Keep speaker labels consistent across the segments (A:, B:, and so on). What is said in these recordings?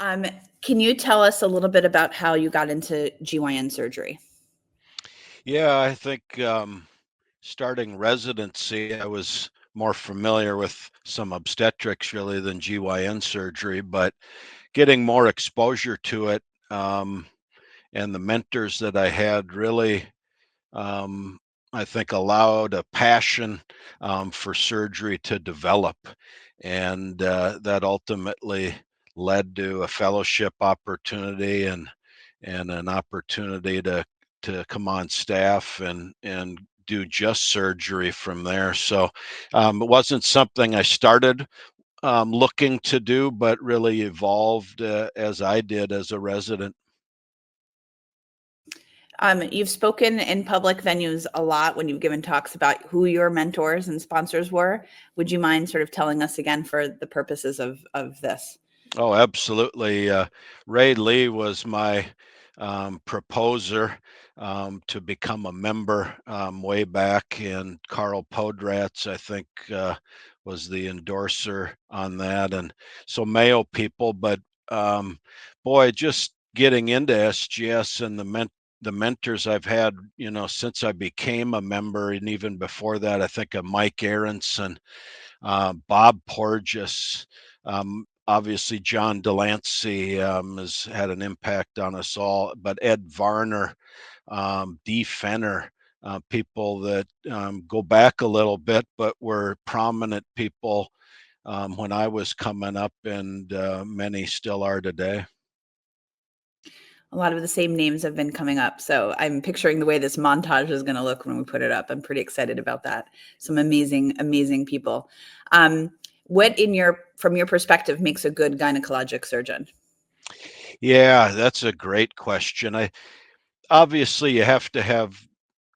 A: Um, can you tell us a little bit about how you got into GYN surgery?
B: Yeah, I think starting residency, I was more familiar with some obstetrics really than GYN surgery, but getting more exposure to it and the mentors that I had really, um, I think, allowed a passion for surgery to develop. And that ultimately led to a fellowship opportunity and an opportunity to come on staff and do just surgery from there. So it wasn't something I started looking to do, but really evolved as I did as a resident.
A: You've spoken in public venues a lot when you've given talks about who your mentors and sponsors were. Would you mind sort of telling us again for the purposes of this?
B: Oh, absolutely. Ray Lee was my proposer to become a member way back, and Carl Podratz, I think, was the endorser on that. And so Mayo people, but boy, just getting into SGS and the mentors I've had, since I became a member, and even before that, I think of Mike Aronson, Bob Porges, obviously John Delancey has had an impact on us all, but Ed Varner, Dee Fenner, people that go back a little bit, but were prominent people when I was coming up, and many still are today.
A: A lot of the same names have been coming up. So I'm picturing the way this montage is going to look when we put it up. I'm pretty excited about that. Some amazing, amazing people. What from your perspective makes a good gynecologic surgeon?
B: Yeah, that's a great question. Obviously you have to have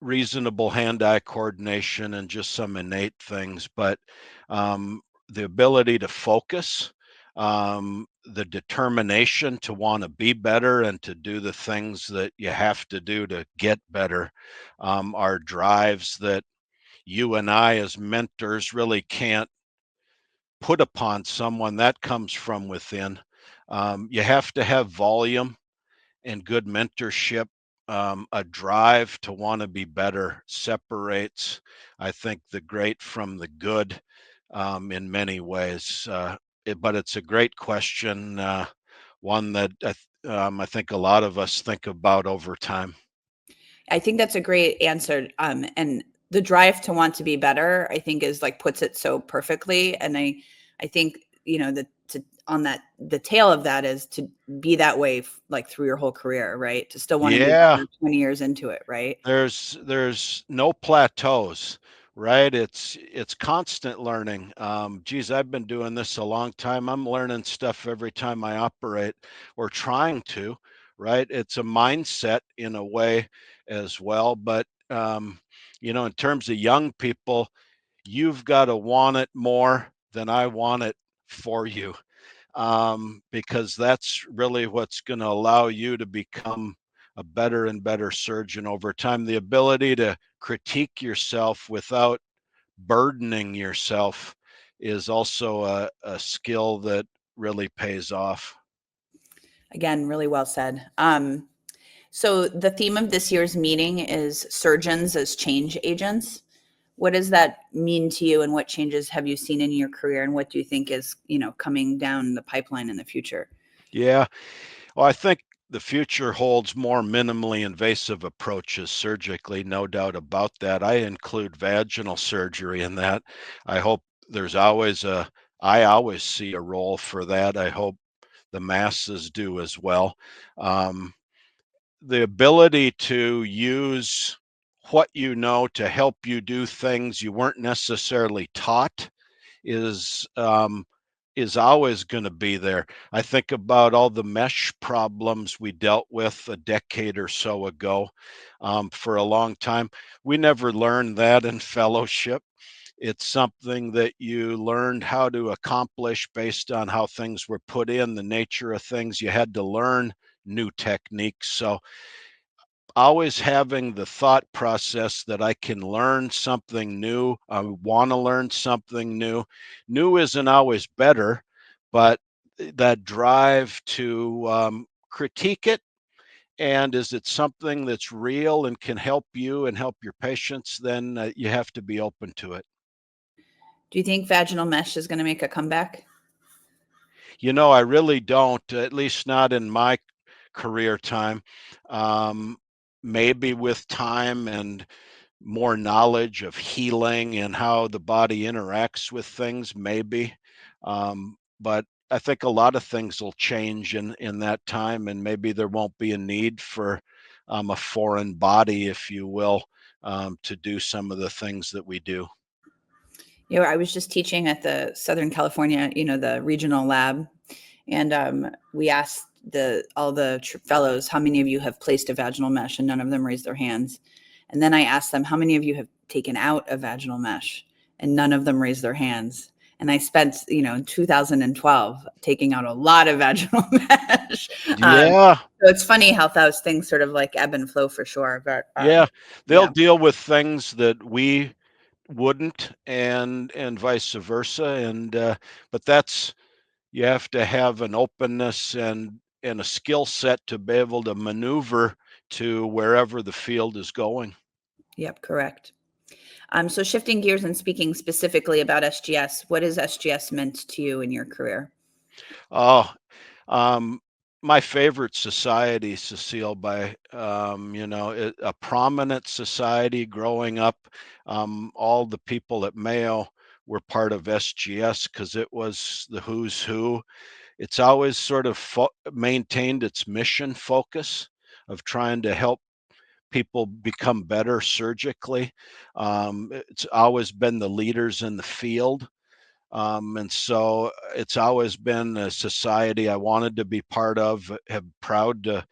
B: reasonable hand-eye coordination and just some innate things, but the ability to focus, the determination to want to be better and to do the things that you have to do to get better are drives that you and I as mentors really can't put upon someone. That comes from within. You have to have volume and good mentorship. A drive to want to be better separates, I think, the great from the good in many ways. But it's a great question, one that I think a lot of us think about over time.
A: I think that's a great answer. And the drive to want to be better, I think, is like puts it so perfectly. And I think, the tail of that is to be that way, like through your whole career, right? To still want to be
B: Yeah,
A: better 20 years into it, right?
B: there's no plateaus, right? It's constant learning. Geez, I've been doing this a long time. I'm learning stuff every time I operate, or trying to, right? It's a mindset in a way as well. But in terms of young people, you've got to want it more than I want it for you, because that's really what's going to allow you to become a better and better surgeon over time. The ability to critique yourself without burdening yourself is also a skill that really pays off.
A: Again, really well said. So the theme of this year's meeting is surgeons as change agents. What does that mean to you, and what changes have you seen in your career, and what do you think is, coming down the pipeline in the future?
B: Yeah. Well, I think the future holds more minimally invasive approaches surgically, no doubt about that. I include vaginal surgery in that. I hope there's always I always see a role for that. I hope the masses do as well. Um, the ability to use what you know to help you do things you weren't necessarily taught is is always going to be there. I think about all the mesh problems we dealt with a decade or so ago. For a long time, we never learned that in fellowship. It's something that you learned how to accomplish based on how things were put in, the nature of things. You had to learn new techniques. So always having the thought process that I can learn something new. I want to learn something new. New isn't always better, but that drive to critique it, and is it something that's real and can help you and help your patients, then you have to be open to it.
A: Do you think vaginal mesh is going to make a comeback?
B: I really don't, at least not in my career time. Um, Maybe with time and more knowledge of healing and how the body interacts with things, maybe. But I think a lot of things will change in that time, and maybe there won't be a need for a foreign body, if you will, to do some of the things that we do.
A: I was just teaching at the Southern California, the regional lab, and we asked all the fellows, how many of you have placed a vaginal mesh, and none of them raised their hands. And then I asked them, how many of you have taken out a vaginal mesh, and none of them raised their hands. And I spent, in 2012 taking out a lot of vaginal mesh.
B: Yeah,
A: So it's funny how those things sort of like ebb and flow for sure. But
B: yeah, they'll
A: yeah,
B: deal with things that we wouldn't, and vice versa. And but that's you have to have an openness and a skill set to be able to maneuver to wherever the field is going.
A: yep, correct. So shifting gears and speaking specifically about SGS, what has SGS meant to you in your career?
B: Oh, um, my favorite society, Cecile, by a prominent society growing up. All the people at Mayo were part of SGS because it was the who's who. It's always sort of maintained its mission focus of trying to help people become better surgically. It's always been the leaders in the field. And so it's always been a society I wanted to be part of, have proud to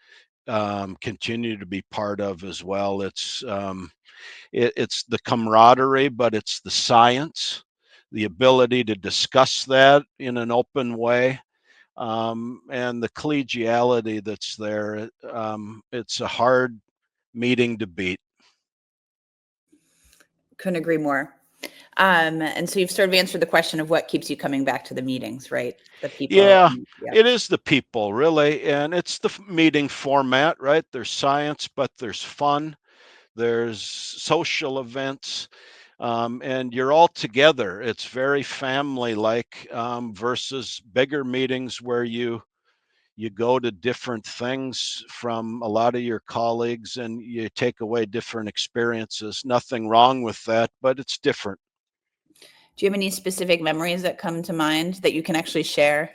B: continue to be part of as well. It's the camaraderie, but it's the science, the ability to discuss that in an open way, and the collegiality that's there. It's a hard meeting to beat.
A: Couldn't agree more. And so you've sort of answered the question of what keeps you coming back to the meetings, right? The people.
B: Yeah,
A: Yeah.
B: it is the people, really, and it's the meeting format, right? There's science, but there's fun, there's social events, and you're all together. It's very family-like, versus bigger meetings where you go to different things from a lot of your colleagues and you take away different experiences. Nothing wrong with that, but it's different.
A: Do you have any specific memories that come to mind that you can actually share?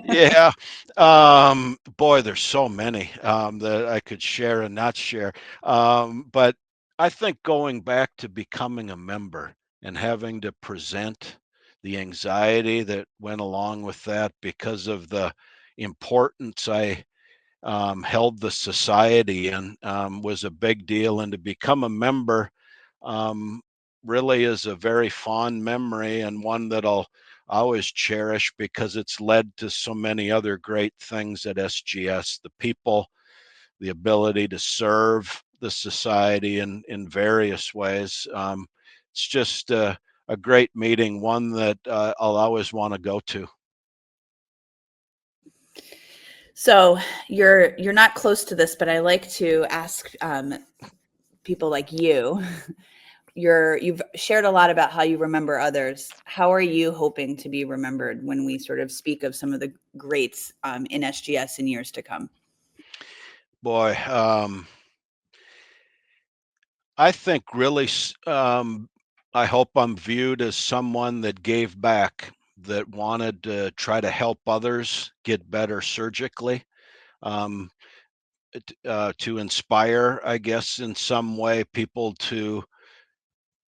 B: Yeah. Boy, there's so many that I could share and not share. But I think going back to becoming a member and having to present, the anxiety that went along with that because of the importance I held the society in, was a big deal. And to become a member um, really is a very fond memory, and one that I'll always cherish because it's led to so many other great things at SGS. The people, the ability to serve the society in various ways. It's just a great meeting, one that I'll always want to go to.
A: So you're not close to this, but I like to ask people like you. You've shared a lot about how you remember others. How are you hoping to be remembered when we sort of speak of some of the greats in SGS in years to come?
B: Boy, I think really, I hope I'm viewed as someone that gave back, that wanted to try to help others get better surgically, um, to inspire, I guess, in some way, people to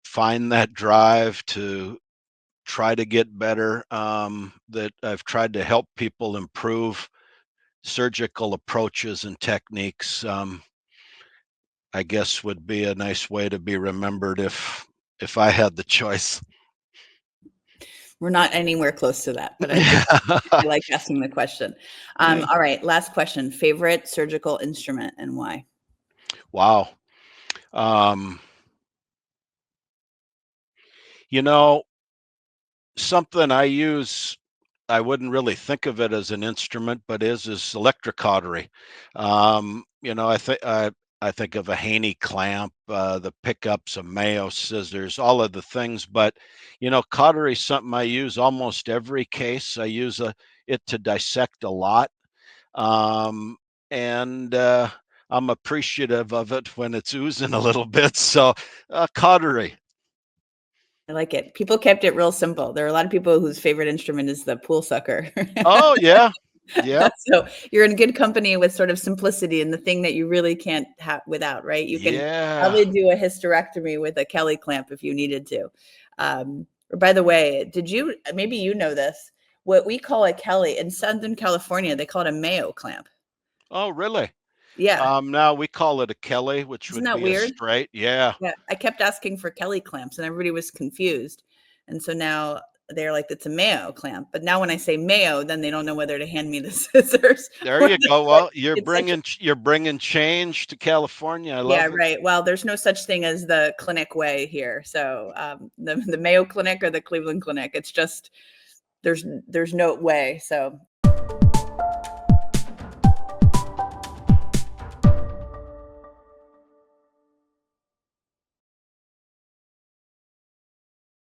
B: find that drive to try to get better. That I've tried to help people improve surgical approaches and techniques. I guess would be a nice way to be remembered if I had the choice.
A: We're not anywhere close to that, but
B: Yeah.
A: I like asking the question.
B: Yeah.
A: All right, last question. Favorite surgical instrument and why?
B: Wow. Um, you know, something I use I wouldn't really think of it as an instrument, but is electrocautery. I think of a Haney clamp, the pickups, a Mayo scissors, all of the things. But cautery is something I use almost every case. I use it to dissect a lot, and I'm appreciative of it when it's oozing a little bit. So cautery.
A: I like it. People kept it real simple. There are a lot of people whose favorite instrument is the pool sucker.
B: Oh yeah, yeah,
A: So you're in good company with sort of simplicity and the thing that you really can't have without, right? You can
B: yeah.
A: probably do a hysterectomy with a Kelly clamp if you needed to. Or by the way, maybe you know this, what we call a Kelly in Southern California, they call it a Mayo clamp.
B: Oh really?
A: Yeah.
B: Now we call it a Kelly, which
A: Isn't
B: would
A: that
B: be a
A: weird?
B: straight. Yeah.
A: Yeah, I kept asking for Kelly clamps and everybody was confused. And so now they're like, it's a Mayo clamp. But now when I say Mayo, then they don't know whether to hand me the scissors
B: There
A: or
B: you
A: the
B: go.
A: clip.
B: Well, you're
A: It's such a,
B: bringing change to California. I
A: yeah,
B: love it.
A: right. Well, there's no such thing as the clinic way here. So the Mayo Clinic or the Cleveland Clinic, it's just there's no way. So